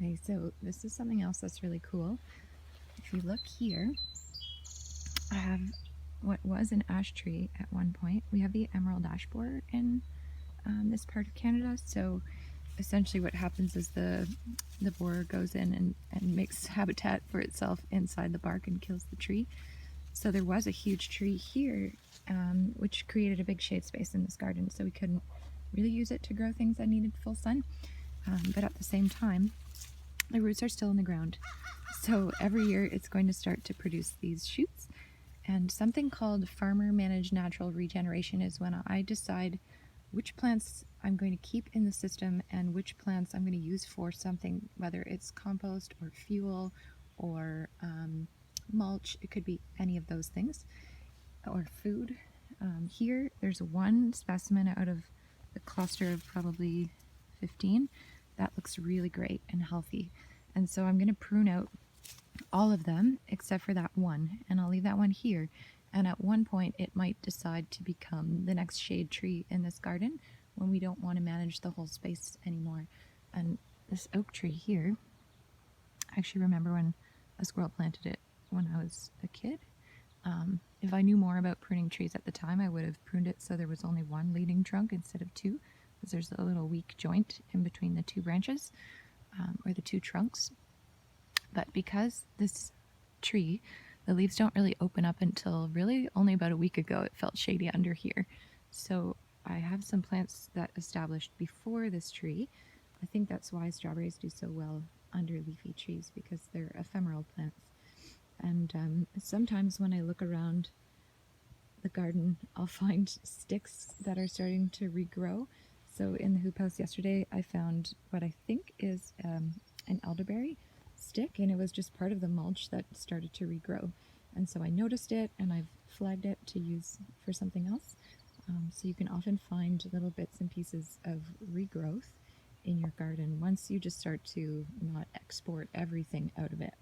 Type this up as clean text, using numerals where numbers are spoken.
Okay, so this is something else that's really cool. If you look here, I have what was an ash tree at one point. We have the emerald ash borer in this part of Canada. So essentially what happens is the borer goes in and makes habitat for itself inside the bark and kills the tree. So there was a huge tree here, which created a big shade space in this garden. So we couldn't really use it to grow things that needed full sun. But at the same time, the roots are still in the ground. So every year it's going to start to produce these shoots. And something called farmer managed natural regeneration is when I decide which plants I'm going to keep in the system and which plants I'm going to use for something, whether it's compost or fuel or mulch. It could be any of those things, or food. Here there's one specimen out of the cluster of probably 15 that looks really great and healthy, and so I'm going to prune out all of them except for that one, and I'll leave that one here. And at one point it might decide to become the next shade tree in this garden when we don't want to manage the whole space anymore. And this oak tree here, I actually remember when a squirrel planted it when I was a kid. If I knew more about pruning trees at the time, I would have pruned it so there was only one leading trunk instead of two, because there's a little weak joint in between the two branches, or the two trunks. But because this tree, the leaves don't really open up until really only about a week ago, it felt shady under here. So I have some plants that established before this tree. I think that's why strawberries do so well under leafy trees, because they're ephemeral plants. And sometimes when I look around the garden, I'll find sticks that are starting to regrow. So in the hoop house yesterday, I found what I think is an elderberry stick, and it was just part of the mulch that started to regrow. And so I noticed it and I've flagged it to use for something else. So you can often find little bits and pieces of regrowth in your garden once you just start to not export everything out of it.